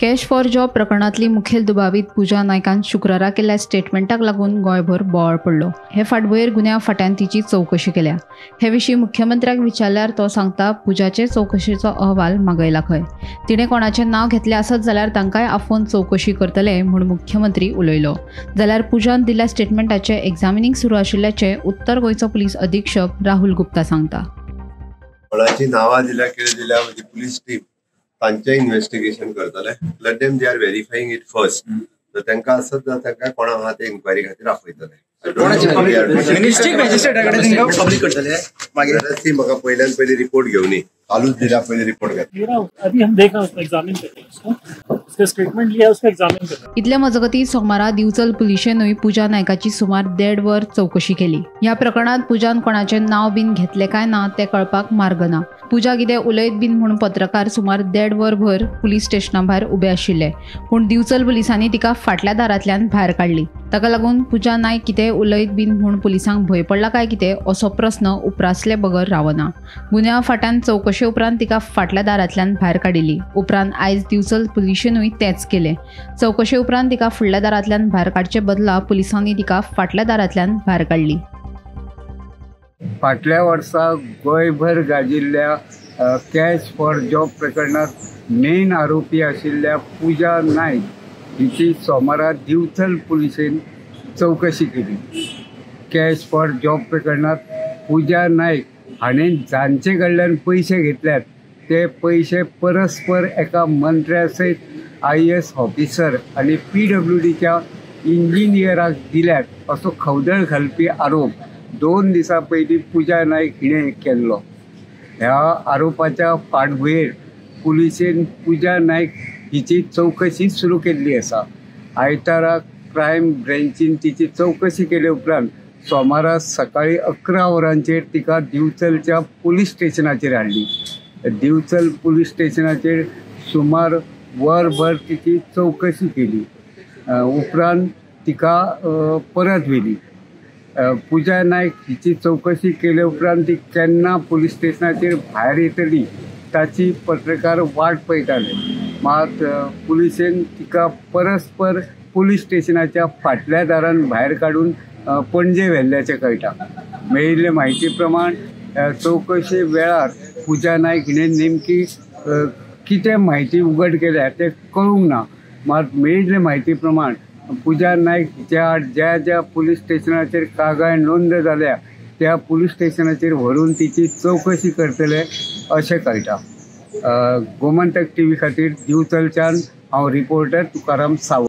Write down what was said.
Cash for job प्रकरणातली मुखेल दुबावीत पुजा नायकान शुक्रारा केल्ल्या स्टेटमेंटाक लागून गोंयभर बोवाळ पडलो। हे फाटभुंयेर गुन्यांव फाट्यान तिची चवकशी केल्या। हे विशीं मुख्यमंत्र्याक विचारल्यार तो सांगता पुजाचे चवकशेचो अहवाल मागयला खंय। तिणें कोणाचें नांव घेतलें आसत जाल्यार तांकांय आफोवन चवकशी करतले म्हूण मुख्यमंत्री उलयलो। जाल्यार पुजान दिल्ल्या स्टेटमेंटाचें एक्झामिनिंग सुरू आशिल्ल्याचें उत्तर गोंयचो पुलीस अधीक्षक राहुल गुप्ता सांगता। कोणाची नावां दिल्या कितें दिल्या म्हणजे पुलीस टीम तांचे इन्व्हेस्टिगेशन करतले। Let them they are verifying it first. तर तांकां आसत जाल्यार तांकां कोणा आहा ते इन्क्वायरी खातीर आपयतले। मिनिस्ट्री मॅजिस्ट्रेटाकडे तांकां पब्लिक करतले। मागीर ती म्हाका पयली रिपोर्ट घेवन कालूच दिला पहले रिपोर्ट घेतली। अभी हम देख रहे हैं उसको एग्जामिन करते हैं, उसका स्टेटमेंट लिया उसको एग्जामिन करते हैं। इतले मजगती सोमारा दिवचल पुलिशेनूय पुजा नायकाची सुमार 1.5 वर चवकशी केली। ह्या प्रकरणात पुजान कोणाचे नाव बीन घेतले काय ना ते कळपाक मार्ग ना। पुजा कितें उलयत बीन म्हूण पत्रकार सुमार 1.5 वर भर पुलीस स्टेशना भायर उबे आशिल्ले, पूण दिवचल पुलिसांनी तिका फाटल्या दारांतल्यान भायर काडली। ताका लागून पुजा नायक कितें उलयत बीन म्हूण पुलिसांक भंय पडला काय कितें असो प्रस्न उप्रासले बगर रावना। गुन्यांव फाट्यान चवकशे उपरांत तिका फाटल्या दारांतल्यान भायर काडिल्ली। उपरांत आयज दिवचल पुलिशेनूय तेंच केलें। चवकशे उपरांत तिका फुडल्या दारांतल्यान भायर काडचे बदला पुलिसांनी तिका फाटल्या दारांतल्यान भायर काडली। फाटल्या वर्सा गोंयभर गाजिल्ल्या कॅश फॉर जॉब प्रकरणात मेन आरोपी आशिल्ल्या पुजा नायक हिची सोमारा दिवचल पुलिसेन चवकशी केली। कॅश फॉर जॉब प्रकरणात पुजा नायक हाणें जांचे कडल्यान पयशे घेतल्यात ते पयशे परस्पर एका मंत्र्या सयत IAS ऑफिसर आनी PWDच्या इंजिनियराक दिल्यात असो खवदळ घालपी आरोप 2 दिसां पयलीं पुजा नायक हिणें केल्लो। ह्या आरोपाच्या फाटभुंयेर पुलिसेन पुजा नायक हिची चवकशी सुरू केल्ली आसा। आयतारा क्रायम ब्रँचीन तिची चवकशी केले उपरांत सोमारा सकाळी 11 वरांचेर तिका दिवचलच्या पुलीस स्टेशनाचेर हाडली। दिवचल पुलीस स्टेशनाचेर सुमार वरभर तिची चवकशी केली। उपरांत तिका परत व्हेली। पुजा नायक हिची चवकशी केले उपरांत ती केन्ना पुलीस स्टेशनाचेर भायर येतली ताची पत्रकार वाट पळयताले, मात पुलिसेन तिका परस्पर पुलीस स्टेशनाच्या फाटल्या दारान भायर काडून पणजे व्हेल्ल्याचें कळटा। मेळिल्ले म्हायती प्रमाण चवकशे वेळार पुजा नायक हिणें नेमकी कितें म्हायती उघड केल्या तें कळूंक ना, मात मेळिल्ले म्हायती प्रमाण पुजा नायक हिच्या आड ज्या पुलीस स्टेशनाचेर कागाळ नोंद जाल्या त्या पुलीस स्टेशनाचेर व्हरून तिची चवकशी करतले अशें कळटा। गोमंतक TV खातीर दिवचलच्यान हांव रिपोर्टर तुकाराम सावंत।